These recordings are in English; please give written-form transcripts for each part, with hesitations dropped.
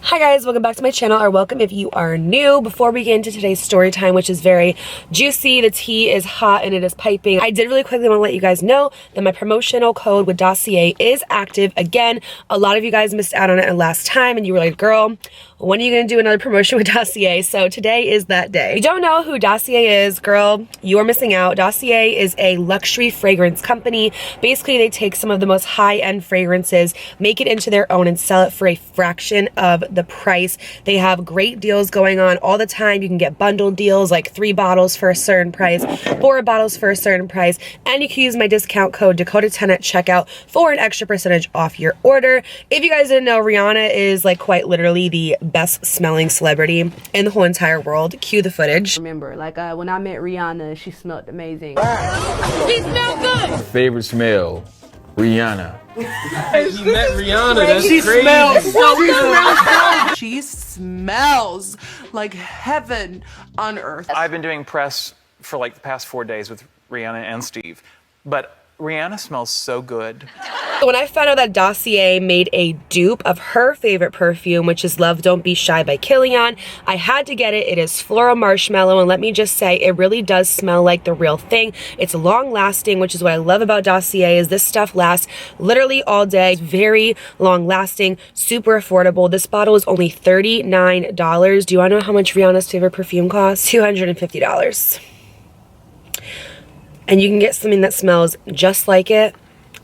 Hi guys, welcome back to my channel, or welcome if you are new. Before we get into today's story time, which is very juicy, the tea is hot and it is piping, I did really quickly want to let you guys know that my promotional code with Dossier is active again. A lot of you guys missed out on it last time and you were like, girl, when are you going to do another promotion with Dossier? So today is that day. If you don't know who Dossier is, girl, you are missing out. Dossier is a luxury fragrance company. Basically, they take some of the most high-end fragrances, make it into their own, and sell it for a fraction of the price. They have great deals going on all the time. You can get bundled deals, like 3 bottles for a certain price, 4 bottles for a certain price, and you can use my discount code Dakota10 at checkout for an extra percentage off your order. If you guys didn't know, Rihanna is like quite literally the best smelling celebrity in the whole entire world. Cue the footage. Remember, like when I met Rihanna, she smelled amazing. She smelled good. Favorite smell, Rihanna. You met Rihanna, that's She crazy. smells so good. She smells like heaven on earth. I've been doing press for like the past 4 days with Rihanna and Steve, but Rihanna smells so good. When I found out that Dossier made a dupe of her favorite perfume, which is Love Don't Be Shy by Kilian, I had to get it. It is floral marshmallow, and let me just say, it really does smell like the real thing. It's long lasting, which is what I love about Dossier, is this stuff lasts literally all day. It's very long lasting, super affordable. This bottle is only $39. Do you want to know how much Rihanna's favorite perfume costs? $250. And you can get something that smells just like it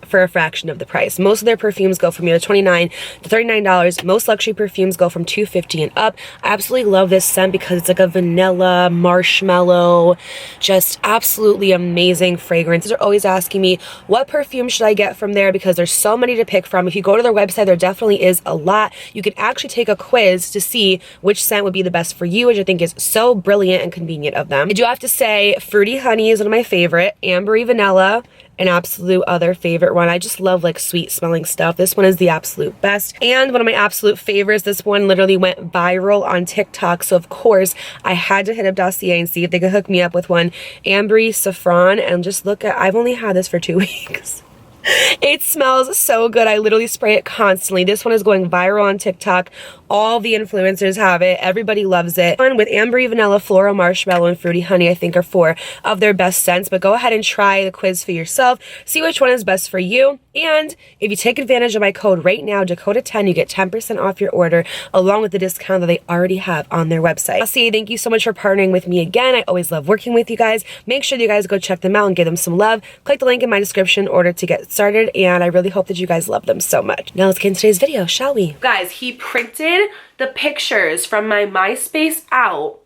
for a fraction of the price. Most of their perfumes go from either $29 to $39. Most luxury perfumes go from $250 and up. I absolutely love this scent because it's like a vanilla, marshmallow, just absolutely amazing fragrance. They're always asking me, what perfume should I get from there? Because there's so many to pick from. If you go to their website, there definitely is a lot. You can actually take a quiz to see which scent would be the best for you, which I think is so brilliant and convenient of them. I do have to say, Fruity Honey is one of my favorite. Ambery Vanilla, an absolute other favorite one. I just love like sweet smelling stuff. This one is the absolute best. And one of my absolute favorites, this one literally went viral on TikTok. So of course I had to hit up Dossier and see if they could hook me up with one. Ambery Saffron, and just look at, I've only had this for 2 weeks. It smells so good. I literally spray it constantly. This one is going viral on TikTok. All the influencers have it. Everybody loves it. One with Ambery Vanilla, Floral Marshmallow, and Fruity Honey, I think are 4 of their best scents. But go ahead and try the quiz for yourself. See which one is best for you. And if you take advantage of my code right now, Dakota10, you get 10% off your order along with the discount that they already have on their website. Dossier, thank you so much for partnering with me again. I always love working with you guys. Make sure you guys go check them out and give them some love. Click the link in my description in order to get started, and I really hope that you guys love them so much. Now let's get into today's video, shall we? Guys, he printed the pictures from my MySpace out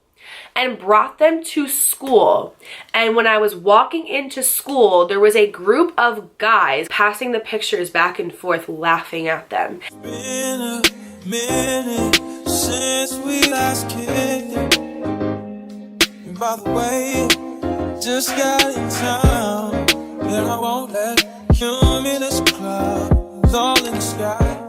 and brought them to school. And when I was walking into school, there was a group of guys passing the pictures back and forth, laughing at them. It's been a minute since we last kicked it. And by the way, just got in town, and I won't let cumulus clouds all in the sky.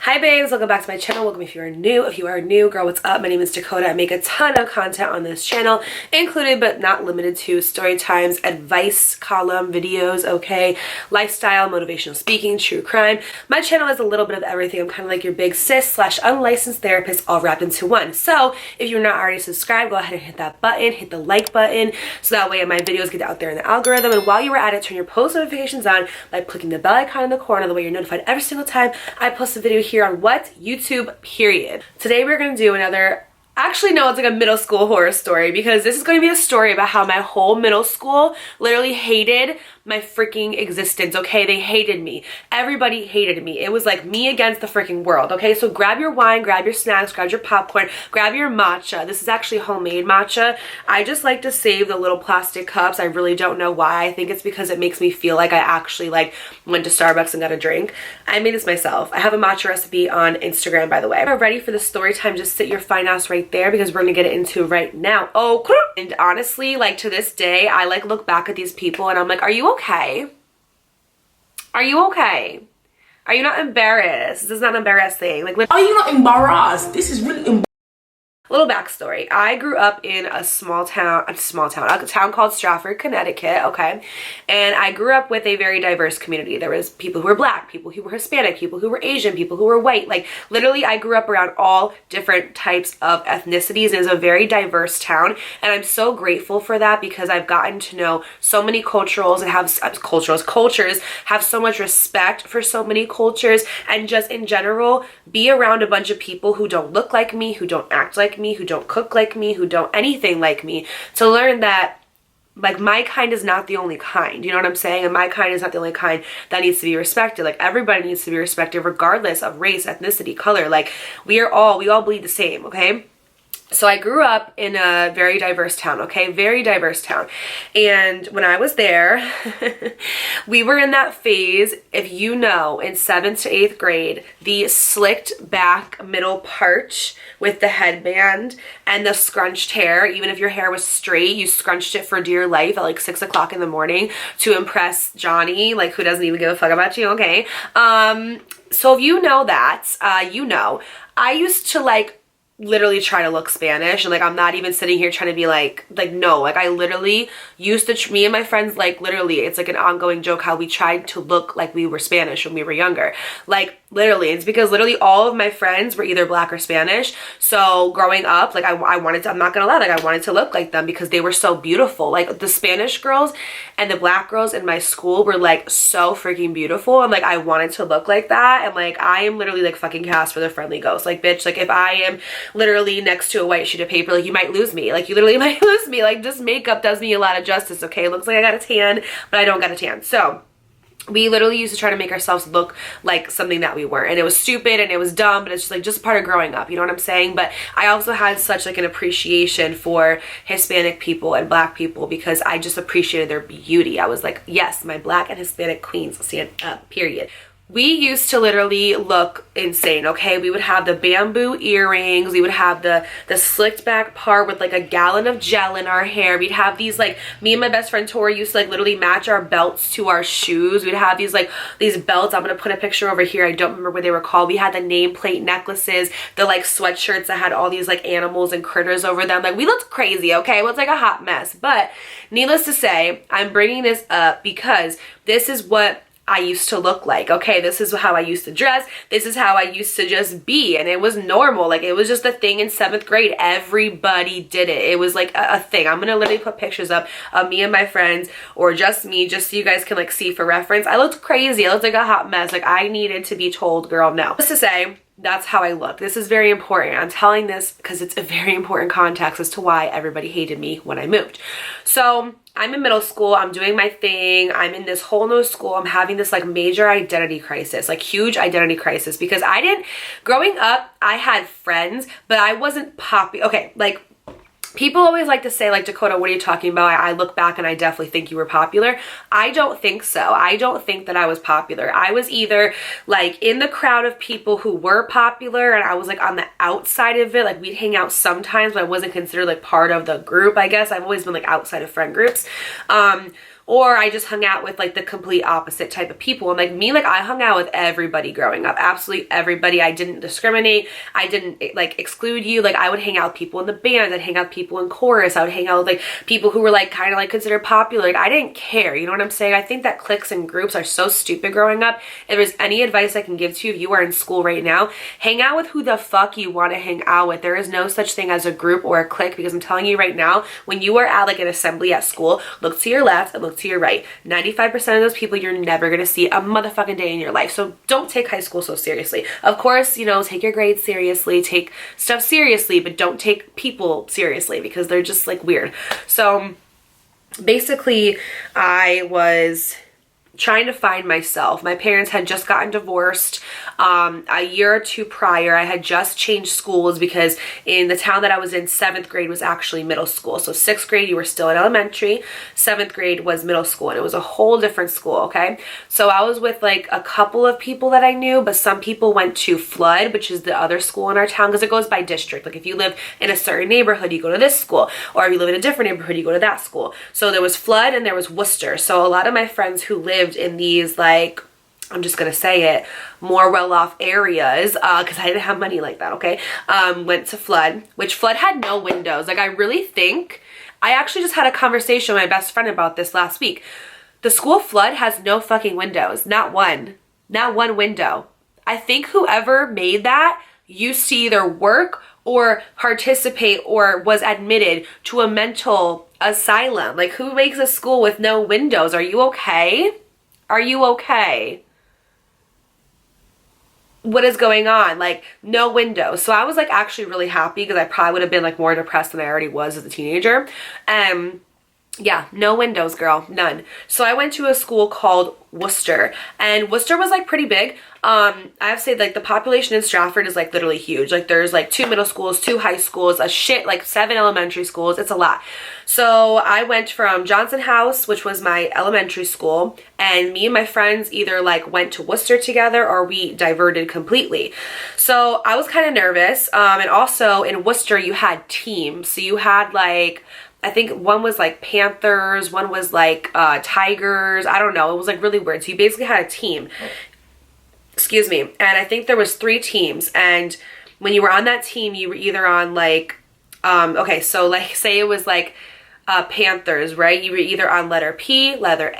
Hi babes, welcome back to my channel. Welcome if you are new. If you are new, girl, what's up? My name is Dakota. I make a ton of content on this channel, included but not limited to StoryTime's advice column videos, okay? Lifestyle, motivational speaking, true crime. My channel is a little bit of everything. I'm kind of like your big sis slash unlicensed therapist all wrapped into one. So if you're not already subscribed, go ahead and hit that button, hit the like button, so that way my videos get out there in the algorithm. And while you are at it, turn your post notifications on by clicking the bell icon in the corner. That way you're notified every single time I post a video here on what? YouTube, period. Today we're gonna do another, actually no, it's like a middle school horror story, because this is going to be a story about how my whole middle school literally hated my freaking existence, okay? They hated me. Everybody hated me. It was like me against the freaking world, okay? So grab your wine, grab your snacks, grab your popcorn, grab your matcha. This is actually homemade matcha. I just like to save the little plastic cups. I really don't know why. I think it's because it makes me feel like I actually like went to Starbucks and got a drink. I made this myself. I have a matcha recipe on Instagram, by the way. If you're ready for the story time, just sit your fine ass right there, because we're gonna get it into right now. Oh, and honestly, like to this day, I like look back at these people and I'm like, are you okay? Are you okay? Are you not embarrassed? This is not embarrassing. Like, Are you not embarrassed? This is really embarrassing. little backstory. I grew up in a town called Stratford, Connecticut, okay? And I grew up with a very diverse community. There was people who were black, people who were Hispanic, people who were Asian, people who were white. Like, literally, I grew up around all different types of ethnicities. It's a very diverse town, and I'm so grateful for that because I've gotten to know so many cultures, have so much respect for so many cultures, and just in general, be around a bunch of people who don't look like me, who don't act like me, who don't cook like me, who don't anything like me, to learn that like my kind is not the only kind, you know what I'm saying? And my kind is not the only kind that needs to be respected. Like, everybody needs to be respected regardless of race, ethnicity, color. Like, we all bleed the same, okay? So I grew up in a very diverse town, okay? Very diverse town. And when I was there, we were in that phase, if you know, in 7th to 8th grade, the slicked back middle part with the headband and the scrunched hair. Even if your hair was straight, you scrunched it for dear life at like 6 o'clock in the morning to impress Johnny, like, who doesn't even give a fuck about you, okay? So if you know that, you know, I used to like literally try to look Spanish, and like I'm not even sitting here trying to be like no, like I literally used to, me and my friends, like literally it's like an ongoing joke how we tried to look like we were Spanish when we were younger. Like, literally, it's because literally all of my friends were either black or Spanish. So growing up, like I wanted to, I'm not gonna lie, like I wanted to look like them because they were so beautiful. Like, the Spanish girls and the black girls in my school were like so freaking beautiful, and like I wanted to look like that. And like, I am literally like fucking cast for the friendly ghost. Like, bitch, like if I am literally next to a white sheet of paper, like you might lose me. Like, you literally might lose me. Like, this makeup does me a lot of justice, okay? It looks like I got a tan, but I don't got a tan. So we literally used to try to make ourselves look like something that we weren't, and it was stupid and it was dumb, but it's just like just part of growing up, you know what I'm saying? But I also had such like an appreciation for Hispanic people and black people because I just appreciated their beauty. I was like, yes, my black and Hispanic queens stand up, period. We used to literally look insane, okay? We would have the bamboo earrings. We would have the slicked back part with like a gallon of gel in our hair. We'd have these, like, me and my best friend Tori used to like literally match our belts to our shoes. We'd have these like, these belts. I'm gonna put a picture over here. I don't remember what they were called. We had the nameplate necklaces, the like sweatshirts that had all these like animals and critters over them. Like, we looked crazy, okay? It was like a hot mess. But needless to say, I'm bringing this up because this is what I used to look like, okay? This is how I used to dress. This is how I used to just be, and it was normal. Like, it was just a thing in 7th grade. Everybody did it. It was like a thing. I'm gonna literally put pictures up of me and my friends, or just me, just so you guys can like see for reference. I looked crazy. I looked like a hot mess. Like, I needed to be told, girl, no. Just to say, that's how I look. This is very important. I'm telling this because it's a very important context as to why everybody hated me when I moved. So I'm in middle school, I'm doing my thing, I'm in this whole new school, I'm having this like major identity crisis, like huge identity crisis, because growing up, I had friends, but I wasn't popular. Okay, like, people always like to say, like, Dakota, what are you talking about? I look back and I definitely think you were popular. I don't think so. I don't think that I was popular. I was either like in the crowd of people who were popular, and I was like on the outside of it. Like, we'd hang out sometimes, but I wasn't considered like part of the group, I guess. I've always been like outside of friend groups. Or I just hung out with like the complete opposite type of people. And like me, like I hung out with everybody growing up, absolutely everybody. I didn't discriminate. I didn't like exclude you. Like, I would hang out with people in the band. I'd hang out with people in chorus. I would hang out with like people who were like kind of like considered popular. Like, I didn't care. You know what I'm saying? I think that cliques and groups are so stupid growing up. If there's any advice I can give to you, if you are in school right now, hang out with who the fuck you want to hang out with. There is no such thing as a group or a clique, because I'm telling you right now, when you are at like an assembly at school, look to your left and look to your right. 95% of those people you're never gonna see a motherfucking day in your life. So don't take high school so seriously. Of course, you know, take your grades seriously, take stuff seriously, but don't take people seriously because they're just like weird. So basically, I was trying to find myself. My parents had just gotten divorced a year or two prior. I had just changed schools because in the town that I was in, 7th grade was actually middle school. So 6th grade, you were still in elementary. 7th grade was middle school, and it was a whole different school, okay? So I was with like a couple of people that I knew, but some people went to Flood, which is the other school in our town, because it goes by district. Like, if you live in a certain neighborhood, you go to this school, or if you live in a different neighborhood, you go to that school. So there was Flood and there was Worcester. So a lot of my friends who lived in these like I'm just gonna say it, more well-off areas, because I didn't have money like that, okay? Went to Flood, which Flood had no windows. Like, I really think, I actually just had a conversation with my best friend about this last week. The school Flood has no fucking windows. Not one. Not one window. I think whoever made that used to either work or participate or was admitted to a mental asylum. Like, who makes a school with no windows? Are you okay? Are you okay? What is going on? Like, no windows. So I was like actually really happy because I probably would have been like more depressed than I already was as a teenager. Yeah, no windows, girl, none. So I went to a school called Worcester, and Worcester was like pretty big. I have to say, like, the population in Stratford is like literally huge. Like, there's like 2 middle schools, 2 high schools, like 7 elementary schools. It's a lot. So I went from Johnson House, which was my elementary school, and me and my friends either like went to Worcester together or we diverted completely. So I was kind of nervous. And also in Worcester you had teams. So you had like, I think one was like Panthers, one was like Tigers. I don't know. It was like really weird. So you basically had a team. Excuse me. And I think there was 3 teams. And when you were on that team, you were either on like, okay, so like say it was like Panthers, right? You were either on letter P, letter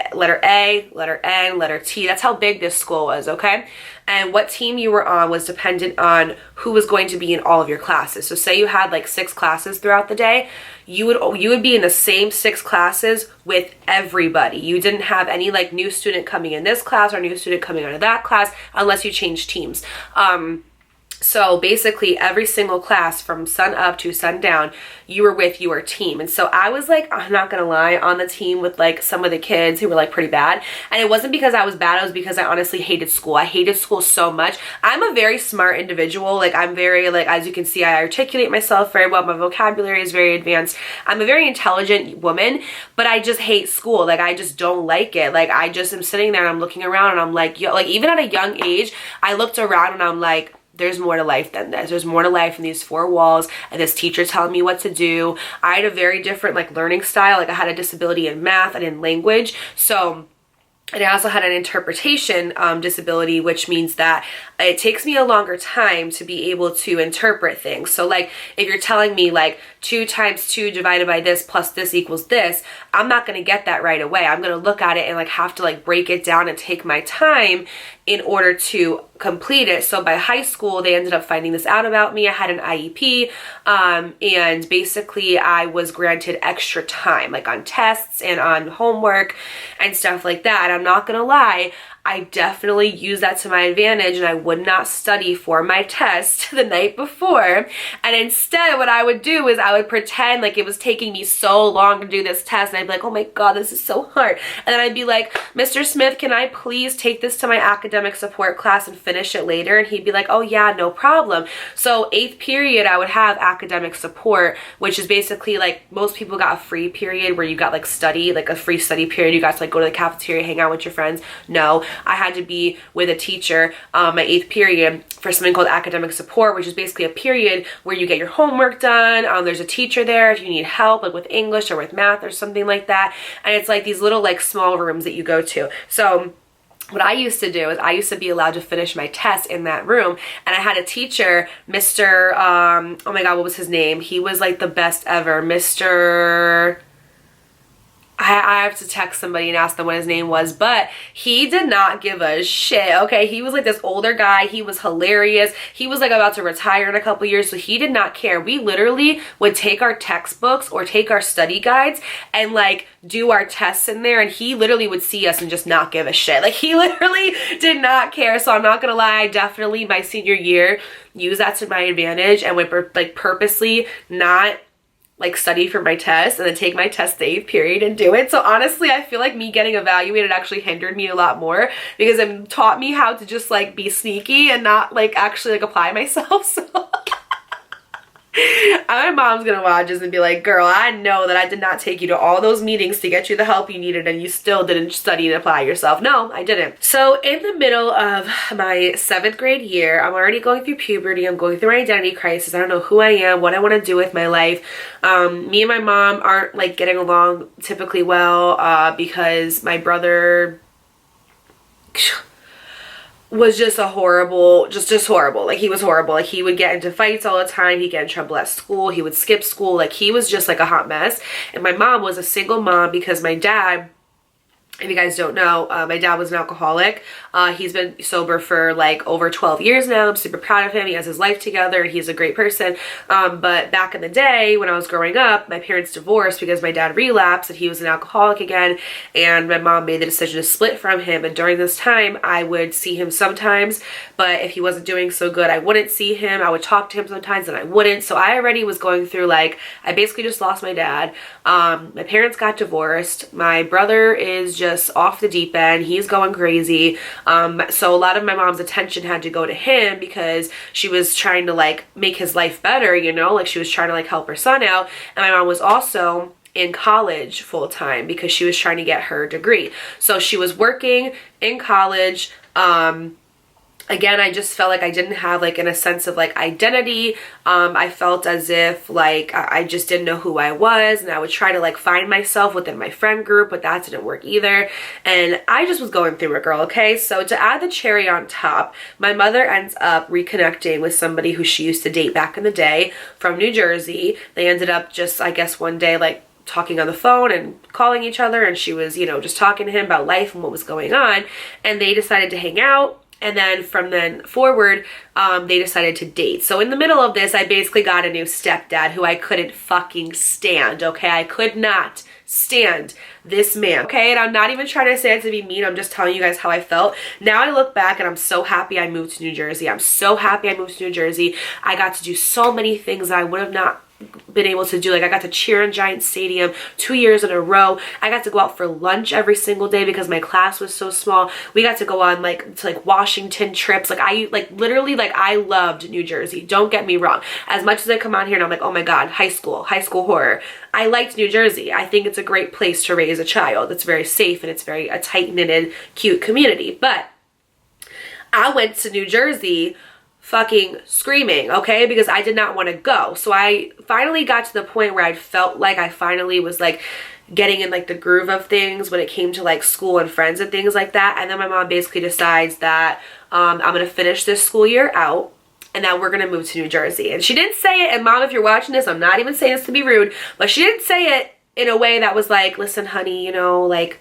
A, letter N, letter T. That's how big this school was, okay? And what team you were on was dependent on who was going to be in all of your classes. So say you had like 6 classes throughout the day, you would be in the same 6 classes with everybody. You didn't have any like new student coming in this class or new student coming out of that class unless you changed teams. So basically every single class from sun up to sundown, you were with your team. And so I was like, I'm not gonna lie, on the team with like some of the kids who were like pretty bad. And it wasn't because I was bad, it was because I honestly hated school. I hated school so much. I'm a very smart individual. Like, I'm very, like, as you can see, I articulate myself very well. My vocabulary is very advanced. I'm a very intelligent woman, but I just hate school. Like, I just don't like it. Like, I just am sitting there and I'm looking around and I'm like, yo, like, even at a young age, I looked around and I'm like, there's more to life than this. There's more to life than these 4 walls and this teacher telling me what to do. I had a very different like learning style. Like, I had a disability in math and in language. So, and I also had an interpretation disability, which means that it takes me a longer time to be able to interpret things. So like, if you're telling me like 2 times 2 divided by this plus this equals this, I'm not going to get that right away. I'm going to look at it and like have to like break it down and take my time in order to complete it. So by high school, they ended up finding this out about me. I had an IEP, and basically I was granted extra time, like on tests and on homework and stuff like that. And I'm not gonna lie, I definitely use that to my advantage, and I would not study for my test the night before. And instead what I would do is I would pretend like it was taking me so long to do this test, and I'd be like, oh my god, this is so hard. And then I'd be like, Mr. Smith, can I please take this to my academic support class and finish it later? And he'd be like, oh yeah, no problem. So 8th period I would have academic support, which is basically like, most people got a free period where you got like study, like a free study period. You got to like go to the cafeteria, hang out with your friends. No, I had to be with a teacher my 8th period for something called academic support, which is basically a period where you get your homework done. There's a teacher there if you need help, like with English or with math or something like that. And it's like these little like small rooms that you go to. So what I used to do is I used to be allowed to finish my test in that room, and I had a teacher, Mr. Oh my god, what was his name? He was like the best ever. Mr. I have to text somebody and ask them what his name was, but he did not give a shit, okay? He was like this older guy. He was hilarious. He was like about to retire in a couple years, so he did not care. We literally would take our textbooks or take our study guides and like do our tests in there, and he literally would see us and just not give a shit. Like, he literally did not care. So I'm not gonna lie, I definitely my senior year used that to my advantage and would like purposely not like study for my test and then take my test the 8th period and do it. So honestly, I feel like me getting evaluated actually hindered me a lot more because it taught me how to just like be sneaky and not like actually like apply myself. So my mom's gonna watch this and be like, girl, I know that I did not take you to all those meetings to get you the help you needed and you still didn't study and apply yourself. No, I didn't. So in the middle of my 7th grade year, I'm already going through puberty. I'm going through my identity crisis. I don't know who I am, what I want to do with my life. Me and my mom aren't like getting along typically well because my brother... was just a horrible, just horrible. Like, he was horrible. Like, he would get into fights all the time. He'd get in trouble at school. He would skip school. Like, he was just like a hot mess. And my mom was a single mom because my dad, if you guys don't know, my dad was an alcoholic. He's been sober for like over 12 years now. I'm super proud of him. He has his life together. He's a great person. But back in the day when I was growing up, my parents divorced because my dad relapsed and he was an alcoholic again. And my mom made the decision to split from him. And during this time, I would see him sometimes. But if he wasn't doing so good, I wouldn't see him. I would talk to him sometimes and I wouldn't. So I already was going through, like, I basically just lost my dad. My parents got divorced. My brother is just off the deep end. He's going crazy. So a lot of my mom's attention had to go to him because she was trying to like make his life better, you know, like she was trying to like help her son out. And my mom was also in college full time because she was trying to get her degree. So she was working in college. Again, I just felt like I didn't have like in a sense of like identity. I felt as if like I just didn't know who I was, and I would try to like find myself within my friend group, but that didn't work either. And I just was going through it, girl, okay? So to add the cherry on top, my mother ends up reconnecting with somebody who she used to date back in the day from New Jersey. They ended up just, I guess, one day like talking on the phone and calling each other, and she was, you know, just talking to him about life and what was going on, and they decided to hang out. And then from then forward, they decided to date. So in the middle of this, I basically got a new stepdad who I couldn't fucking stand, okay? I could not stand this man, okay? And I'm not even trying to say it to be mean. I'm just telling you guys how I felt. Now I look back and I'm so happy I moved to New Jersey. I'm so happy I moved to New Jersey. I got to do so many things that I would have not been able to do. Like, I got to cheer in Giant Stadium 2 years in a row. I got to go out for lunch every single day because my class was so small. We got to go on like to like Washington trips. Like, I like literally like I loved New Jersey. Don't get me wrong. As much as I come on here and I'm like, oh my god, high school horror, I liked New Jersey. I think it's a great place to raise a child. It's very safe and it's very a tight-knitted, cute community. But I went to New Jersey fucking screaming, okay, because I did not want to go. So I finally got to the point where I felt like I finally was like getting in like the groove of things when it came to like school and friends and things like that. And then my mom basically decides that I'm gonna finish this school year out and that we're gonna move to New Jersey. And she didn't say it, and mom, if you're watching this, I'm not even saying this to be rude, but she didn't say it in a way that was like, listen honey, you know, like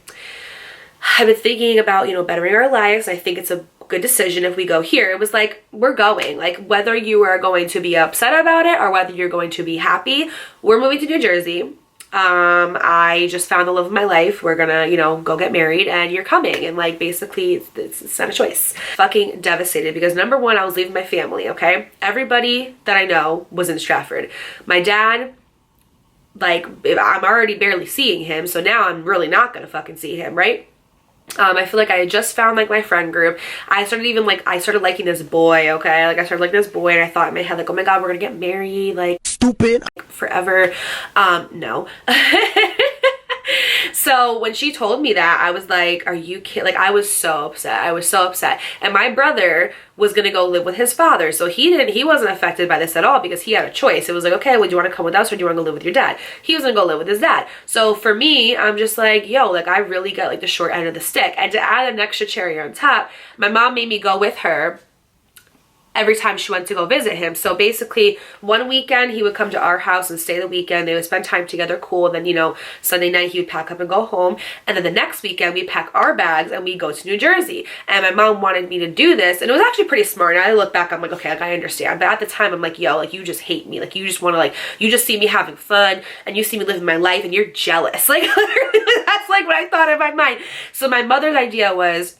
I've been thinking about, you know, bettering our lives. I think it's a good decision if we go here. It was like, we're going, like whether you are going to be upset about it or whether you're going to be happy, we're moving to New Jersey. I just found the love of my life. We're gonna, you know, go get married and you're coming. And like, basically it's not a choice. Fucking devastated because number one, I was leaving my family, okay? Everybody that I know was in Stratford. My dad, like, I'm already barely seeing him, so now I'm really not gonna fucking see him, right? I feel like I had just found like my friend group. I started liking this boy, okay? Like I started liking this boy and I thought in my head like, oh my god, we're gonna get married, like stupid, like, forever. No. So when she told me that, I was like, are you kidding? Like, I was so upset. I was so upset. And my brother was gonna go live with his father, so he wasn't affected by this at all because he had a choice. It was like, okay, well, do you want to come with us or do you want to go live with your dad? He was gonna go live with his dad. So for me, I'm just like, yo, like I really got like the short end of the stick. And to add an extra cherry on top, my mom made me go with her every time she went to go visit him. So basically one weekend he would come to our house and stay the weekend. They would spend time together, cool. And then, you know, Sunday night he would pack up and go home. And then the next weekend we'd pack our bags and we'd go to New Jersey. And my mom wanted me to do this, and it was actually pretty smart. And I look back, I'm like, okay, like I understand. But at the time I'm like, yo, like you just hate me. Like you just want to like, you just see me having fun and you see me living my life and you're jealous. Like that's like what I thought in my mind. So my mother's idea was,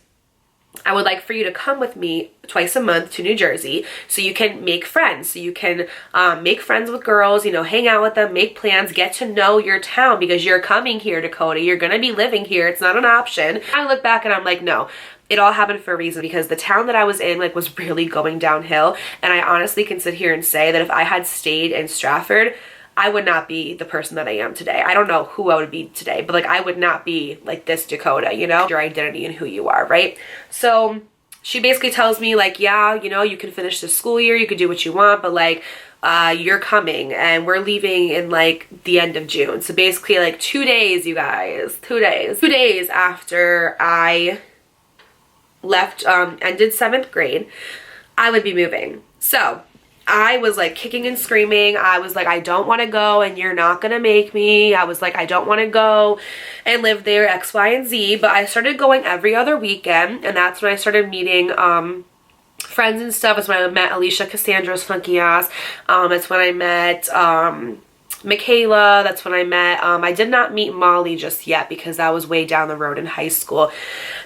I would like for you to come with me twice a month to New Jersey so you can make friends. So you can make friends with girls, you know, hang out with them, make plans, get to know your town because you're coming here, Dakota. You're going to be living here. It's not an option. I look back and I'm like, no. It all happened for a reason because the town that I was in like was really going downhill. And I honestly can sit here and say that if I had stayed in Stratford, I would not be the person that I am today. I don't know who I would be today, but like I would not be like this Dakota, you know, your identity and who you are, right? So she basically tells me like, yeah, you know, you can finish the school year, you can do what you want, but like you're coming and we're leaving in like the end of June. So basically like 2 days, you guys, 2 days. 2 days after I left, ended 7th grade, I would be moving. So I was like kicking and screaming. I was like, I don't want to go and you're not going to make me. I was like, I don't want to go and live there, X, Y, and Z. But I started going every other weekend, and that's when I started meeting friends and stuff. It's when I met Alicia Cassandra's funky ass. It's when I met Michaela. That's when I met, I did not meet Molly just yet because that was way down the road in high school.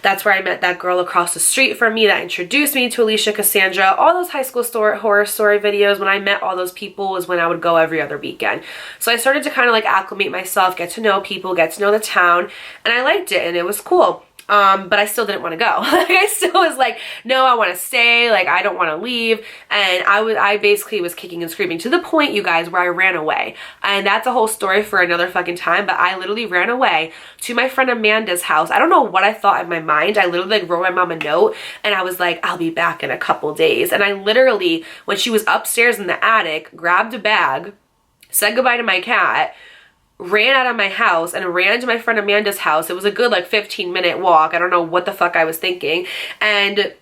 That's where I met that girl across the street from me that introduced me to Alicia Cassandra. All those high school horror story videos, when I met all those people was when I would go every other weekend. So I started to kind of like acclimate myself, get to know people, get to know the town, and I liked it and it was cool. But I still didn't want to go. Like, I still was like, no, I want to stay. Like, I don't want to leave. And I basically was kicking and screaming to the point, you guys, where I ran away. And that's a whole story for another fucking time. But I literally ran away to my friend Amanda's house. I don't know what I thought in my mind. I literally like wrote my mom a note and I was like, I'll be back in a couple days. And I literally, when she was upstairs in the attic, grabbed a bag, said goodbye to my cat, ran out of my house and ran to my friend Amanda's house. It was a good like 15-minute walk. I don't know what the fuck I was thinking. And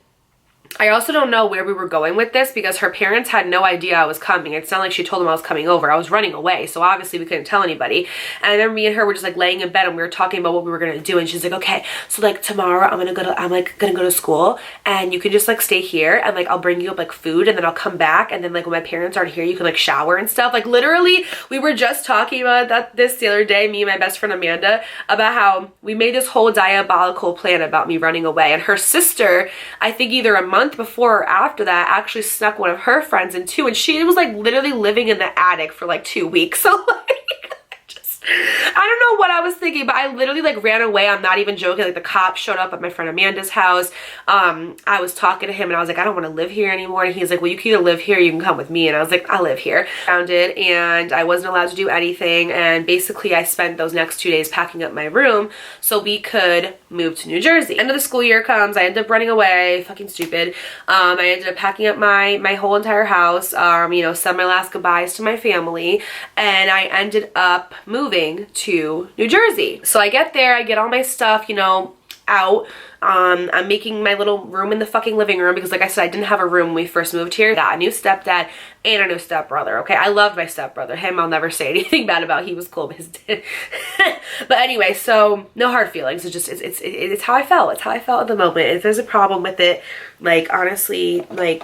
I also don't know where we were going with this because her parents had no idea I was coming. It's not like she told them I was coming over. I was running away, so obviously we couldn't tell anybody. And then me and her were just like laying in bed and we were talking about what we were gonna do. And she's like, okay, so like tomorrow I'm gonna go to school and you can just like stay here and like I'll bring you up like food and then I'll come back and then like when my parents aren't here you can like shower and stuff. Like literally we were just talking about this the other day, me and my best friend Amanda, about how we made this whole diabolical plan about me running away. And her sister, I think either a month before or after that, actually snuck one of her friends in too, and she was like literally living in the attic for like 2 weeks. So like I don't know what I was thinking, but I literally like ran away. I'm not even joking. Like the cops showed up at my friend Amanda's house. I was talking to him and I was like, I don't want to live here anymore. And he's like, well, you can either live here or you can come with me. And I was like, I live here. Found it, and I wasn't allowed to do anything. And basically I spent those next 2 days packing up my room so we could move to New Jersey. End of the school year comes. I ended up running away. Fucking stupid. I ended up packing up my whole entire house, you know, said my last goodbyes to my family, and I ended up moving to New Jersey. So I get there, I get all my stuff, you know, out. I'm making my little room in the fucking living room because like I said, I didn't have a room when we first moved here. Got a new stepdad and a new stepbrother, okay? I loved my stepbrother. Him, I'll never say anything bad about. He was cool, but his did. But anyway, so no hard feelings. It's just, it's how I felt. It's how I felt at the moment. If there's a problem with it, like honestly, like,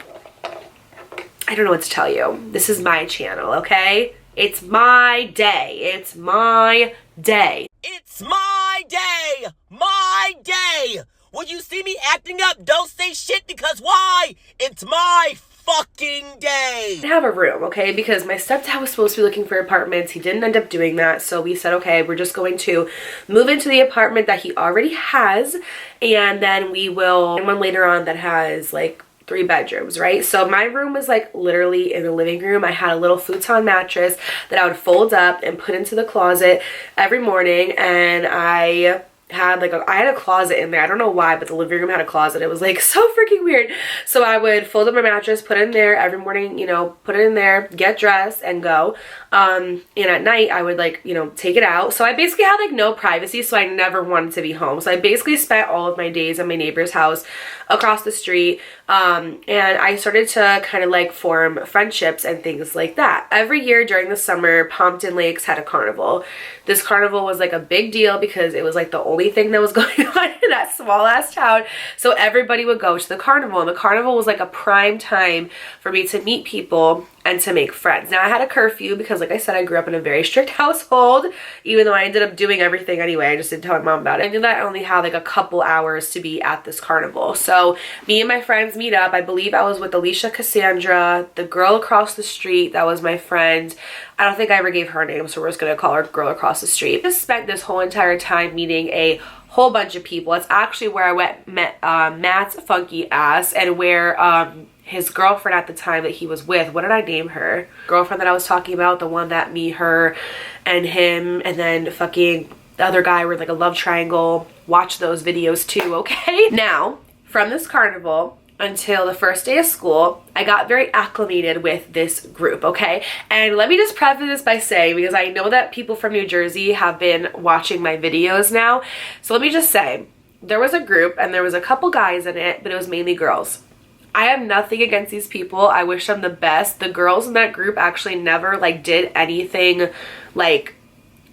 I don't know what to tell you. This is my channel, okay? It's my day. It's my day. It's my day! My day! When you see me acting up, don't say shit because why? It's my fucking day! I didn't have a room, okay? Because my stepdad was supposed to be looking for apartments. He didn't end up doing that. So we said, okay, we're just going to move into the apartment that he already has. And then we will, and one later on that has like 3 bedrooms, right? So my room was like literally in the living room. I had a little futon mattress that I would fold up and put into the closet every morning, and I had like I had a closet in there. I don't know why, but the living room had a closet. It was like so freaking weird. So I would fold up my mattress, put it in there every morning, you know, put it in there, get dressed and go. And at night I would like, you know, take it out. So I basically had like no privacy, so I never wanted to be home. So I basically spent all of my days at my neighbor's house across the street. And I started to kind of like form friendships and things like that. Every year during the summer, Pompton Lakes had a carnival. This carnival was like a big deal because it was like the only thing that was going on in that small ass town. So everybody would go to the carnival, and the carnival was like a prime time for me to meet people and to make friends. Now I had a curfew because like I said, I grew up in a very strict household, even though I ended up doing everything anyway. I just didn't tell my mom about it. I knew that I only had like a couple hours to be at this carnival. So me and my friends meet up. I believe I was with Alicia Cassandra, the girl across the street that was my friend. I don't think I ever gave her name, so we're just gonna call her girl across the street. I just spent this whole entire time meeting a whole bunch of people. It's actually where I met Matt's funky ass, and where his girlfriend at the time that he was with, what did I name her? Girlfriend that I was talking about, the one that me, her, and him, and then fucking the other guy were like a love triangle. Watch those videos too, okay? Now, from this carnival until the first day of school, I got very acclimated with this group, okay? And let me just preface this by saying, because I know that people from New Jersey have been watching my videos now, so let me just say, there was a group and there was a couple guys in it, but it was mainly girls. I have nothing against these people. I wish them the best. The girls in that group actually never like did anything like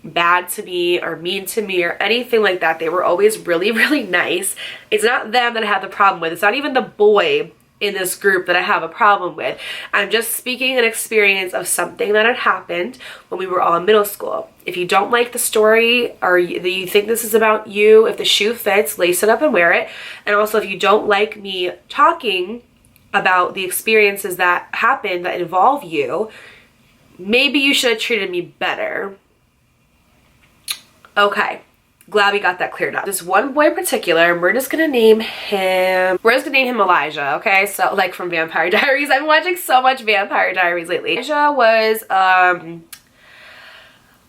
bad to me or mean to me or anything like that. They were always really, really nice. It's not them that I have the problem with. It's not even the boy in this group that I have a problem with. I'm just speaking an experience of something that had happened when we were all in middle school. If you don't like the story or you think this is about you, if the shoe fits, lace it up and wear it. And also if you don't like me talking about the experiences that happened that involve you, maybe you should have treated me better. Okay, glad we got that cleared up. This one boy in particular, and we're just gonna name him Elijah, okay? So like from Vampire Diaries. I've been watching so much Vampire Diaries lately. Elijah was,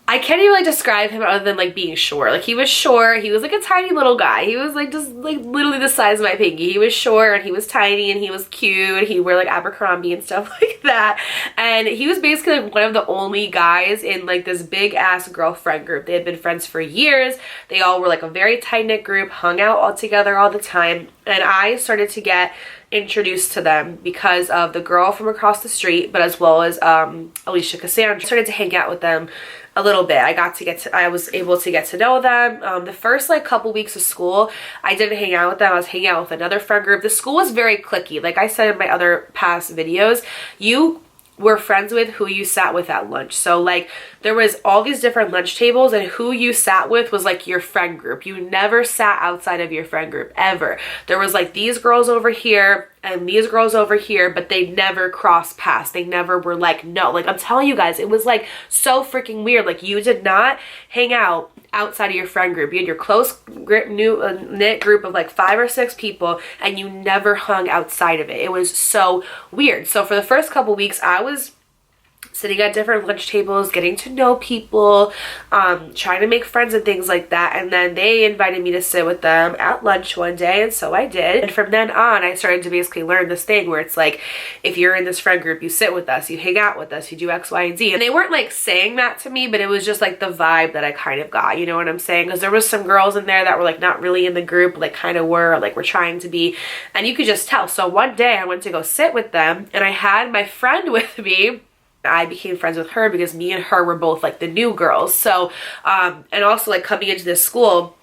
I can't even like describe him other than like being short. Like he was short, he was like a tiny little guy. He was like just like literally the size of my pinky. He was short and he was tiny and he was cute. He wore like Abercrombie and stuff like that. And he was basically like one of the only guys in like this big ass girlfriend group. They had been friends for years. They all were like a very tight-knit group, hung out all together all the time. And I started to get introduced to them because of the girl from across the street, but as well as Alicia Cassandra. I started to hang out with them a little bit. I was able to get to know them. The first like couple weeks of school, I didn't hang out with them. I was hanging out with another friend group. The school was very cliquey. Like I said in my other past videos, you were friends with who you sat with at lunch. So like there was all these different lunch tables and who you sat with was like your friend group. You never sat outside of your friend group ever. There was like these girls over here and these girls over here, but they never crossed paths. They never were like, no, like I'm telling you guys, it was like so freaking weird. Like you did not hang out outside of your friend group. You had your close knit group of like 5 or 6 people and you never hung outside of it. It was so weird. So for the first couple weeks, I was sitting at different lunch tables, getting to know people, trying to make friends and things like that. And then they invited me to sit with them at lunch one day, and so I did. And from then on, I started to basically learn this thing where it's like, if you're in this friend group, you sit with us, you hang out with us, you do X, Y, and Z. And they weren't like saying that to me, but it was just like the vibe that I kind of got, you know what I'm saying? Because there was some girls in there that were like not really in the group, but like kind of were, like were trying to be, and you could just tell. So one day I went to go sit with them, and I had my friend with me. I became friends with her because me and her were both like the new girls. So, and also like coming into this school,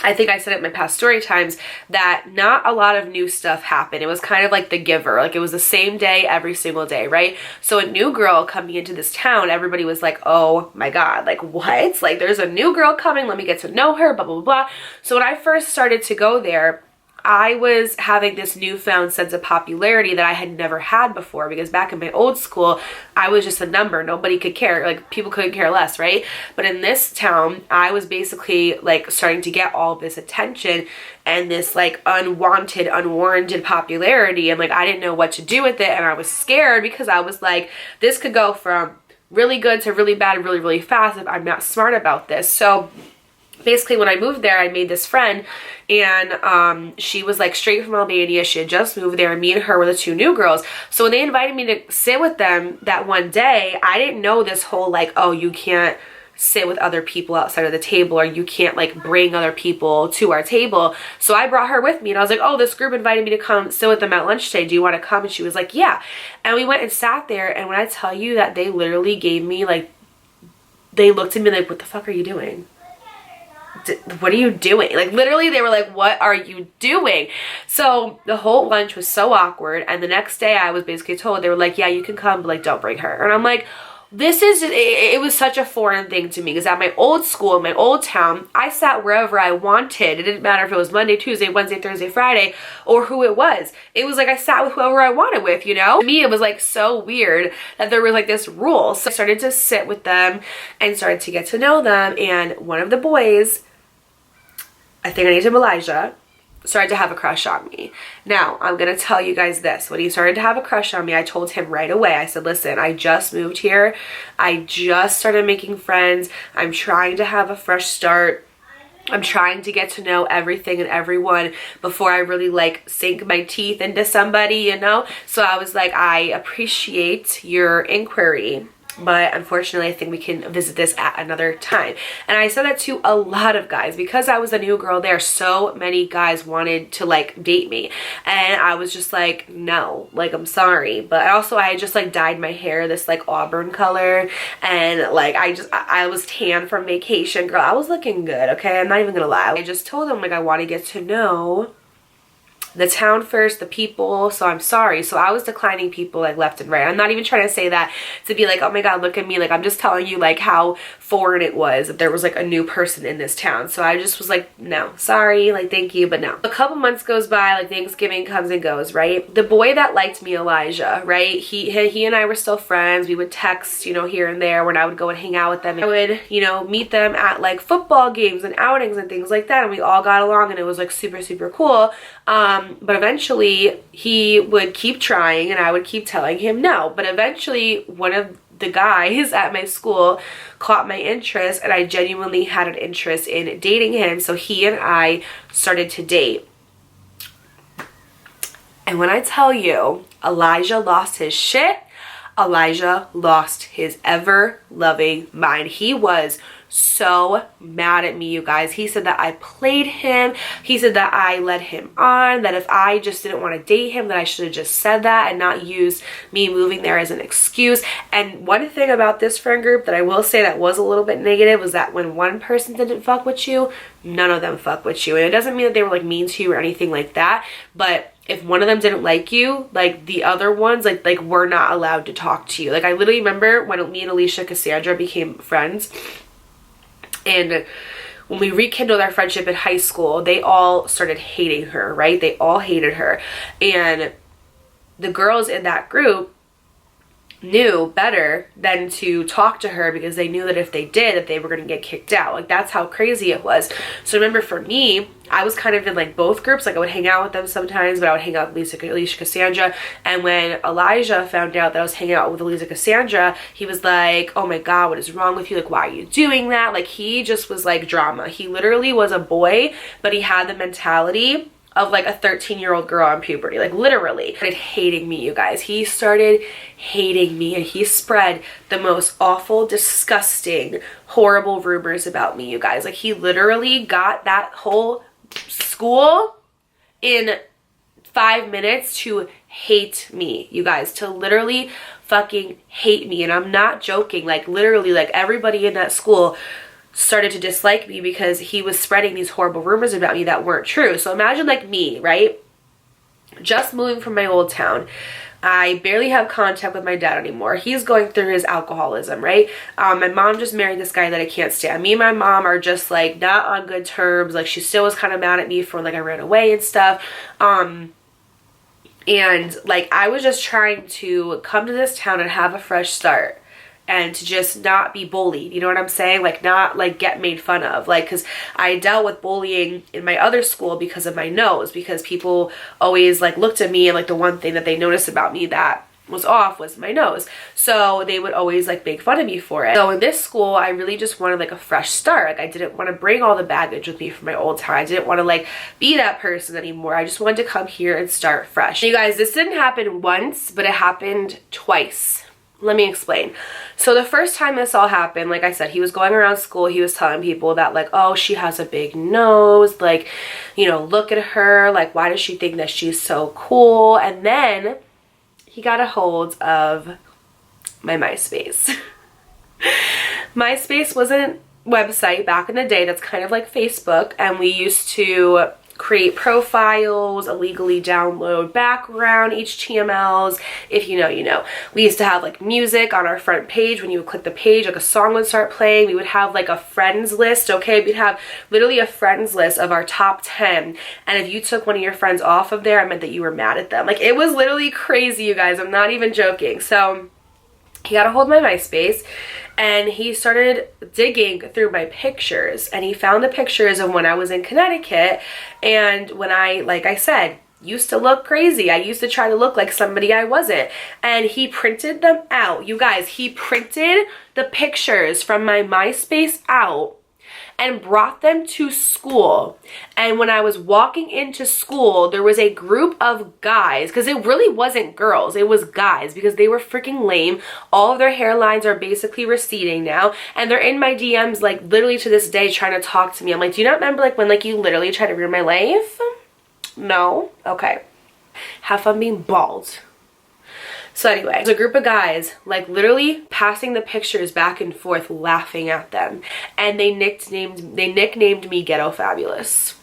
I think I said it in my past story times that not a lot of new stuff happened. It was kind of like The Giver. Like it was the same day every single day, right? So a new girl coming into this town, everybody was like, oh my God, like what? Like there's a new girl coming, let me get to know her, blah, blah, blah. So when I first started to go there, I was having this newfound sense of popularity that I had never had before, because back in my old school, I was just a number. Nobody could care. Like people couldn't care less, right? But in this town, I was basically like starting to get all this attention and this like unwanted, unwarranted popularity. And like, I didn't know what to do with it. And I was scared because I was like, this could go from really good to really bad really, really fast if I'm not smart about this. So basically when I moved there, I made this friend, and she was like straight from Albania. She had just moved there, and me and her were the 2 new girls. So when they invited me to sit with them that one day, I didn't know this whole like, oh, you can't sit with other people outside of the table, or you can't like bring other people to our table. So I brought her with me, and I was like, oh, this group invited me to come sit with them at lunch today. Do you want to come? And she was like, yeah. And we went and sat there, and when I tell you that they literally gave me like, they looked at me like, what the fuck are you doing? What are you doing? Like literally they were like, what are you doing? So the whole lunch was so awkward, and the next day I was basically told, they were like, yeah, you can come, but like don't bring her. And I'm like, this is just, it was such a foreign thing to me, because at my old school, in my old town, I sat wherever I wanted. It didn't matter if it was Monday, Tuesday, Wednesday, Thursday, Friday, or who it was. It was like I sat with whoever I wanted with, you know? To me, it was like so weird that there was like this rule. So I started to sit with them and started to get to know them, and one of the boys, I think I named him Elijah, started to have a crush on me. Now, I'm going to tell you guys this. When he started to have a crush on me, I told him right away. I said, listen, I just moved here. I just started making friends. I'm trying to have a fresh start. I'm trying to get to know everything and everyone before I really like sink my teeth into somebody, you know? So I was like, I appreciate your inquiry. but unfortunately I think we can visit this at another time. And I said that to a lot of guys because I was a new girl there. So many guys wanted to like date me, and I was just like, no, like I'm sorry. But I had just like dyed my hair this like auburn color, and like I was tan from vacation, girl. I was looking good, okay? I'm not even gonna lie. I just told them like I want to get to know the town first, the people, so I'm sorry. So I was declining people like left and right. I'm not even trying to say that to be like, oh my god, look at me. Like, I'm just telling you like how foreign it was that there was like a new person in this town. So I just was like, no, sorry, like thank you, but no. A couple months goes by, like Thanksgiving comes and goes, right? The boy that liked me, Elijah, right? He and I were still friends. We would text, you know, here and there when I would go and hang out with them. I would, you know, meet them at like football games and outings and things like that, and we all got along, and it was like super, super cool. But eventually he would keep trying and I would keep telling him no. But eventually one of the guys at my school caught my interest, and I genuinely had an interest in dating him. So he and I started to date. And when I tell you, Elijah lost his shit, Elijah lost his ever-loving mind. He was so mad at me, you guys. He said that I played him. He said that I led him on, that if I just didn't want to date him, that I should have just said that and not used me moving there as an excuse. And one thing about this friend group that I will say that was a little bit negative was that when one person didn't fuck with you, none of them fuck with you. And it doesn't mean that they were like mean to you or anything like that, but if one of them didn't like you, like the other ones like were not allowed to talk to you. Like I literally remember when me and Alicia Cassandra became friends, and when we rekindled our friendship in high school, they all started hating her, right? They all hated her. And the girls in that group knew better than to talk to her because they knew that if they did, that they were going to get kicked out. Like that's how crazy it was. So remember, for me, I was kind of in like both groups. Like I would hang out with them sometimes, but I would hang out with Alicia Cassandra. And when Elijah found out that I was hanging out with Alicia Cassandra, he was like, oh my god, what is wrong with you? Like, why are you doing that? Like he just was like drama. He literally was a boy, but he had the mentality of like a 13-year-old girl on puberty. Like literally. He started hating me, you guys. He started hating me, and he spread the most awful, disgusting, horrible rumors about me, you guys. Like he literally got that whole school in 5 minutes to hate me, you guys, to literally fucking hate me. And I'm not joking. Like literally, like everybody in that school started to dislike me because he was spreading these horrible rumors about me that weren't true. So imagine like me, right? Just moving from my old town. I barely have contact with my dad anymore. He's going through his alcoholism, right? My mom just married this guy that I can't stand. Me and my mom are just like not on good terms. Like she still was kind of mad at me for like I ran away and stuff. And like I was just trying to come to this town and have a fresh start, and to just not be bullied, you know what I'm saying? Like not like get made fun of, like, because I dealt with bullying in my other school because of my nose, because people always like looked at me and like the one thing that they noticed about me that was off was my nose, so they would always like make fun of me for it. So in this school I really just wanted like a fresh start. Like I didn't want to bring all the baggage with me from my old time. I didn't want to like be that person anymore. I just wanted to come here and start fresh. You guys, this didn't happen once, but it happened twice. Let me explain. So the first time this all happened, like I said, he was going around school, he was telling people that like, oh, she has a big nose, like, you know, look at her, like, why does she think that she's so cool? And then he got a hold of my MySpace. MySpace was a website back in the day that's kind of like Facebook, and we used to create profiles, illegally download background HTMLs. If you know, you know. We used to have like music on our front page. When you would click the page, like a song would start playing. We would have like a friends list, okay? We'd have literally a friends list of our top 10. And if you took one of your friends off of there, it meant that you were mad at them. Like it was literally crazy, you guys. I'm not even joking. So he got a hold of my MySpace, and he started digging through my pictures, and he found the pictures of when I was in Connecticut, and when I, like I said, used to look crazy. I used to try to look like somebody I wasn't, and he printed them out. You guys, he printed the pictures from my MySpace out, and brought them to school. And when I was walking into school, there was a group of guys, because it really wasn't girls, it was guys, because they were freaking lame. All of their hairlines are basically receding now, and they're in my DMs like literally to this day trying to talk to me. I'm like, do you not remember like when like you literally tried to ruin my life? No? Okay. Have fun being bald. So anyway, there's a group of guys like literally passing the pictures back and forth, laughing at them, and they nicknamed me Ghetto Fabulous.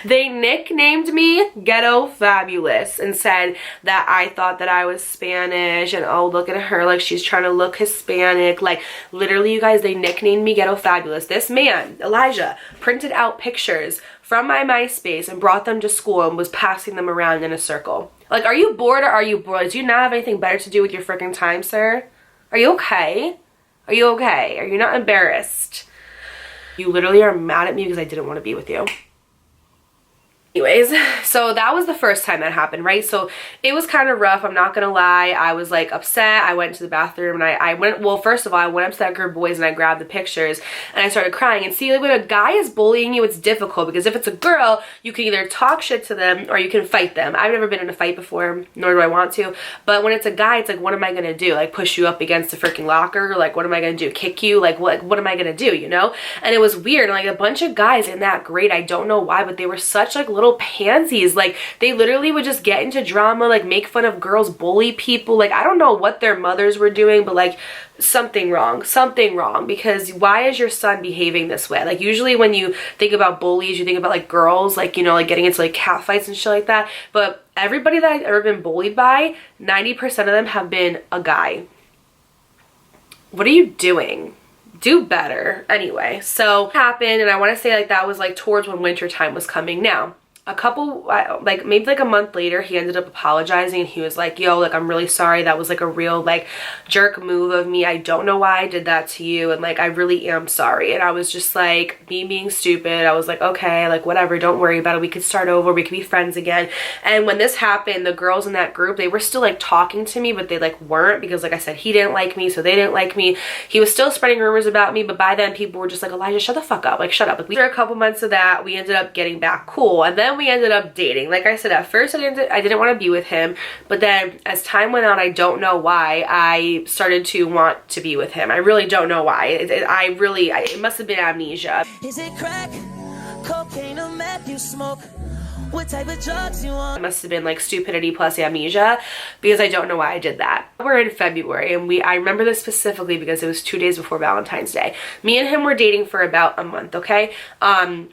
They nicknamed me Ghetto Fabulous and said that I thought that I was Spanish and oh, look at her, like she's trying to look Hispanic. Like literally, you guys, they nicknamed me Ghetto Fabulous. This man, Elijah, printed out pictures from my MySpace and brought them to school and was passing them around in a circle. Like, are you bored or are you bored? Do you not have anything better to do with your freaking time, sir? Are you okay? Are you okay? Are you not embarrassed? You literally are mad at me because I didn't want to be with you. Anyways, so that was the first time that happened, right? So it was kind of rough, I'm not gonna lie. I was like upset. I went to the bathroom and I went, well, first of all, I went up to that group of boys and I grabbed the pictures and I started crying. And see, like when a guy is bullying you, it's difficult because if it's a girl, you can either talk shit to them or you can fight them. I've never been in a fight before, nor do I want to. But when it's a guy, it's like, what am I gonna do? Like push you up against the freaking locker? Like what am I gonna do? Kick you? Like what am I gonna do, you know? And it was weird. Like a bunch of guys in that grade, I don't know why, but they were such like little pansies. Like they literally would just get into drama, like make fun of girls, bully people. Like I don't know what their mothers were doing, but like something wrong, because why is your son behaving this way? Like usually when you think about bullies, you think about like girls, like, you know, like getting into like cat fights and shit like that. But everybody that I've ever been bullied by, 90% of them have been a guy. What are you doing? Do better. Anyway, so it happened, and I want to say like that was like towards when winter time was coming. Now a couple, like maybe like a month later, he ended up apologizing and he was like, yo, like I'm really sorry, that was like a real like jerk move of me, I don't know why I did that to you, and like I really am sorry. And I was just like, me being stupid, I was like, okay, like whatever, don't worry about it, we could start over, we could be friends again. And when this happened, the girls in that group, they were still like talking to me, but they like weren't, because like I said, he didn't like me, so they didn't like me. He was still spreading rumors about me, but by then people were just like, Elijah, shut the fuck up, like shut up. Like, after a couple months of that, we ended up getting back cool, and then we ended up dating. Like I said, at first I didn't want to be with him, but then as time went on, I don't know why, I started to want to be with him. I really don't know why. It must have been amnesia. Is it crack, cocaine, or meth you smoke? What type of drugs you want? It must have been like stupidity plus amnesia, because I don't know why I did that. We're in February, and I remember this specifically because it was 2 days before Valentine's Day. Me and him were dating for about a month, okay?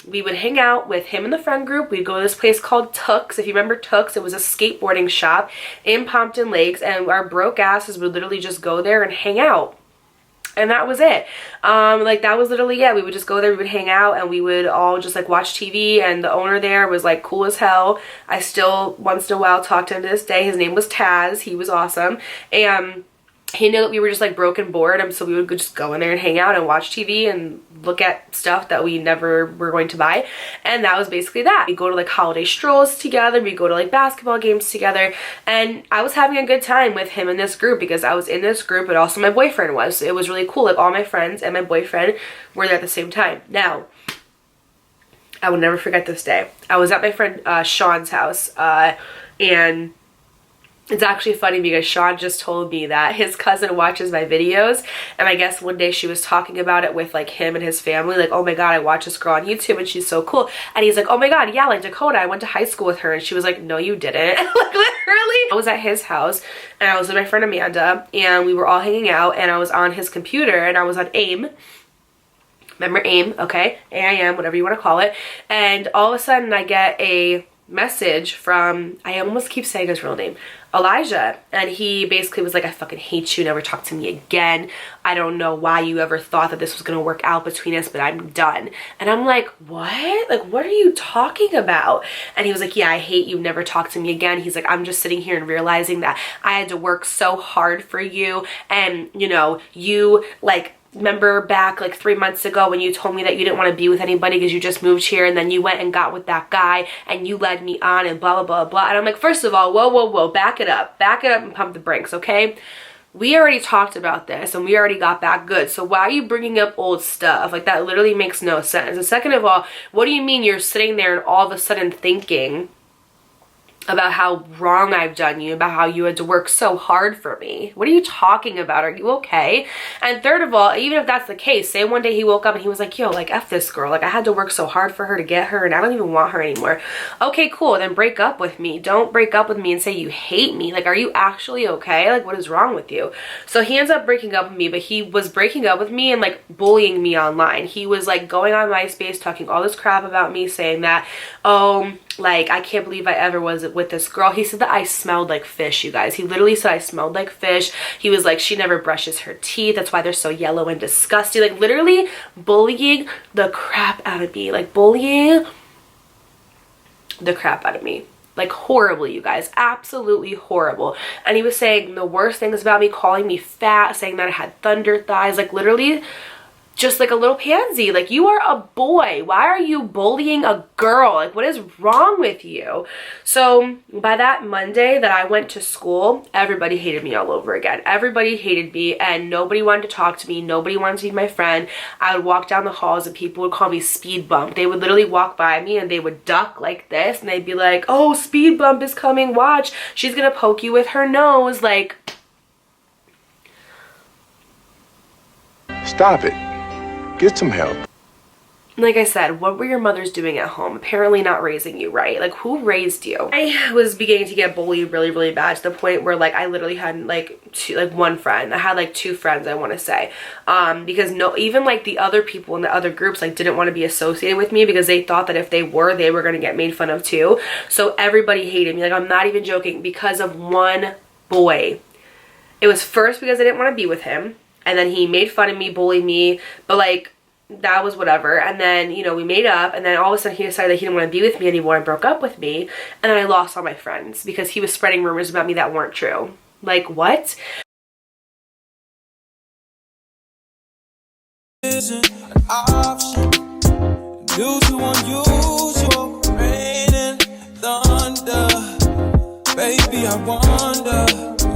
We would hang out with him in the friend group. We'd go to this place called Tooks. If you remember Tooks, it was a skateboarding shop in Pompton Lakes, and our broke asses would literally just go there and hang out. And that was it. Like that was literally it. We would just go there, we would hang out, and we would all just like watch TV, and the owner there was like cool as hell. I still once in a while talk to him to this day. His name was Taz. He was awesome. And he knew that we were just like broke and bored, and so we would just go in there and hang out and watch TV and look at stuff that we never were going to buy. And that was basically that. We go to like holiday strolls together, we go to like basketball games together, and I was having a good time with him in this group because I was in this group, but also my boyfriend was. So it was really cool. Like all my friends and my boyfriend were there at the same time. Now, I will never forget this day. I was at my friend Sean's house, and it's actually funny because Sean just told me that his cousin watches my videos, and I guess one day she was talking about it with like him and his family, like, oh my god, I watch this girl on YouTube and she's so cool. And he's like, oh my god, yeah, like Dakota, I went to high school with her. And she was like, no you didn't. Like literally, I was at his house and I was with my friend Amanda, and we were all hanging out, and I was on his computer and I was on AIM. Remember AIM? Okay, AIM, whatever you want to call it. And all of a sudden I get a message from, I almost keep saying his real name, Elijah, and he basically was like, I fucking hate you, never talk to me again. I don't know why you ever thought that this was gonna work out between us, but I'm done. And I'm like, what? Like, what are you talking about? And he was like, yeah, I hate you, never talk to me again. He's like, I'm just sitting here and realizing that I had to work so hard for you, and you know, you like, remember back like 3 months ago when you told me that you didn't want to be with anybody because you just moved here, and then you went and got with that guy and you led me on and blah blah blah blah. And I'm like, first of all, whoa, back it up and pump the brakes, okay? we already talked about this and we already got back good. So why are you bringing up old stuff? Like, that literally makes no sense. And second of all, what do you mean you're sitting there and all of a sudden thinking about how wrong I've done you, about how you had to work so hard for me? What are you talking about? Are you okay? And third of all, even if that's the case, say one day he woke up and he was like, yo, like, F this girl. Like, I had to work so hard for her to get her and I don't even want her anymore. Okay, cool. Then break up with me. Don't break up with me and say you hate me. Like, are you actually okay? Like, what is wrong with you? So he ends up breaking up with me, but he was breaking up with me and like bullying me online. He was like going on MySpace talking all this crap about me, saying that, oh, like, I can't believe I ever was with this girl. He said that I smelled like fish, you guys. He literally said I smelled like fish. He was like, she never brushes her teeth. That's why they're so yellow and disgusting. Like, literally bullying the crap out of me. Like, bullying the crap out of me. Like, horribly, you guys. Absolutely horrible. And he was saying the worst things about me, calling me fat, saying that I had thunder thighs. Like, literally just like a little pansy. Like, you are a boy. Why are you bullying a girl? Like, what is wrong with you? So by that Monday that I went to school, everybody hated me all over again. Everybody hated me and nobody wanted to talk to me. Nobody wanted to be my friend. I would walk down the halls and people would call me speed bump. They would literally walk by me and they would duck like this and they'd be like, oh, speed bump is coming. Watch. She's gonna poke you with her nose. Like, stop it. Get some help. Like I said, what were your mothers doing at home? Apparently not raising you right. Like, who raised you? I was beginning to get bullied really, really bad, to the point where like I literally had like one friend. I had like 2 friends, I want to say, because even like the other people in the other groups like didn't want to be associated with me because they thought that if they were going to get made fun of too. So everybody hated me. Like, I'm not even joking, because of one boy. It was first because I didn't want to be with him, and then he made fun of me, bullied me, but like, that was whatever. And then, you know, we made up, and then all of a sudden he decided that he didn't want to be with me anymore and broke up with me, and then I lost all my friends because he was spreading rumors about me that weren't true. Like, what? Isn't an option due to unusual rain and thunder. Baby, I want